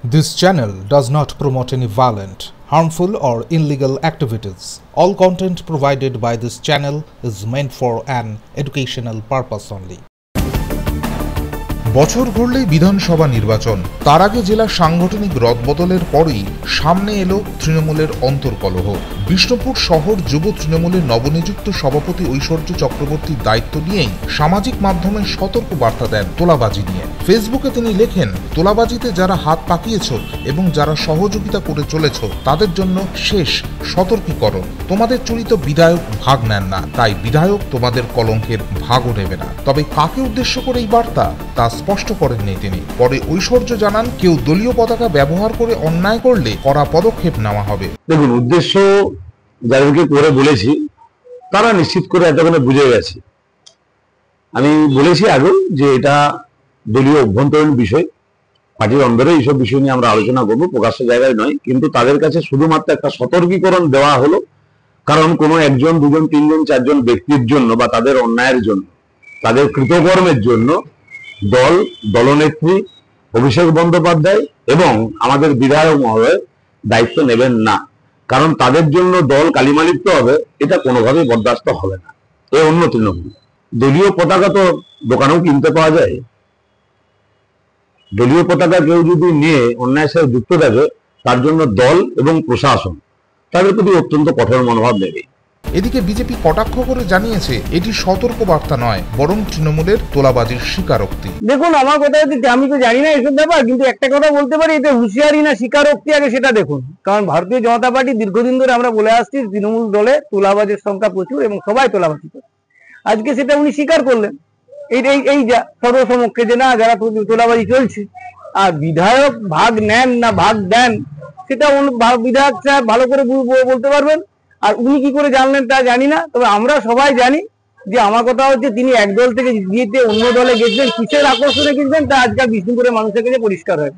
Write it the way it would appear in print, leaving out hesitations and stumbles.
This channel does not promote any violent, harmful or illegal activities. All content provided by this channel is meant for an educational purpose only. বছর ঘুরলেই বিধানসভা নির্বাচন, তার আগে জেলার সাংগঠনিক রদবদলের পরেই সামনে এলো তৃণমূলের অন্তর্কলহ। বিষ্ণুপুর শহর যুব তৃণমূলের নবনিযুক্ত সভাপতি ঐশ্বর্য চক্রবর্তীর দায়িত্ব নিয়েই সামাজিক মাধ্যমে সতর্ক বার্তা দেন তোলাবাজি নিয়ে। ফেসবুকে তিনি লেখেন, তোলাবাজিতে যারা হাত পাকিয়েছ এবং যারা সহযোগিতা করে চলেছ তাদের জন্য শেষ সতর্কীকরণ। তোমাদের চরিত বিধায়ক ভাগ নেন না, তাই বিধায়ক তোমাদের কলঙ্কের ভাগও নেবে না। তবে কাকে উদ্দেশ্য করে এই বার্তা তা স্পষ্ট করেননি তিনি। পরে ঐশ্বর্য জানান, কেউ দলীয় পতাকা ব্যবহার করে অন্যায় করলে কড়া পদক্ষেপ নেওয়া হবে। দেখুন, উদ্দেশ্য যাদেরকে করে বলেছি তারা নিশ্চিত করে এতক্ষণে বুঝে গেছে। আমি বলেছি আগেও যে এটা দলীয় অভ্যন্তরীণ বিষয়, পার্টির অন্দরে এইসব বিষয় নিয়ে আমরা আলোচনা করবো, প্রকাশ্য জায়গায় নয়। কিন্তু তাদের কাছে শুধুমাত্র একটা সতর্কীকরণ দেওয়া হলো, কারণ কোনো একজন, দুজন, তিনজন, চারজন ব্যক্তির জন্য বা তাদের অন্যায়ের জন্য, তাদের কৃতকর্মের জন্য দল, দলনেত্রী অভিষেক বন্দ্যোপাধ্যায় এবং আমাদের বিধায়ক মহোদয় দায়িত্ব নেবেন না। কারণ তাদের জন্য দল কালিমালিপ্ত হবে, এটা কোনোভাবেই বরদাস্ত হবে না। এ অন্য তৃণমূল। দলীয় পতাকা তো দোকানেও কিনতে পাওয়া যায়। দলীয় পতাকা কেউ যদি নিয়ে অন্যায়ের সাথে যুক্ত থাকে, তার জন্য দল এবং প্রশাসন তাদের প্রতি অত্যন্ত কঠোর মনোভাব নেবে। এদিকে বিজেপি কটাক্ষ করে জানিয়েছে, এটি সতর্ক বার্তা নয়, বরং তৃণমূলের তোলাবাজির স্বীকারোক্তি। দেখুন, আমার কথা হচ্ছে, আমি তো জানি না এসব ব্যাপার, কিন্তু একটা কথা বলতে পারি, এটা হুঁশিয়ারি না স্বীকারোক্তি আগে সেটা দেখুন। কারণ ভারতীয় জনতা পার্টি দীর্ঘদিন ধরে আমরা বলে আসছি, তৃণমূল দলে তোলাবাজের সংখ্যা প্রচুর এবং সবাই তোলাবাজি করে। আজকে সেটা উনি স্বীকার করলেন এই যা সর্বসমক্ষে, যে না, যারা তোলাবাজি চলছে। আর বিধায়ক ভাগ নেন না ভাগ দেন, সেটা বিধায়ক সাহেব ভালো করে বলতে পারবেন। আর উনি কি করে জানলেন তা জানি না, তবে আমরা সবাই জানি যে আমার কথা হচ্ছে, তিনি এক দল থেকে গিয়ে অন্য দলে গেছিলেন, কিসের আকর্ষণে গেছিলেন তা আজকাল বিষ্ণুপুরের মানুষের কাছে পরিষ্কার হয়।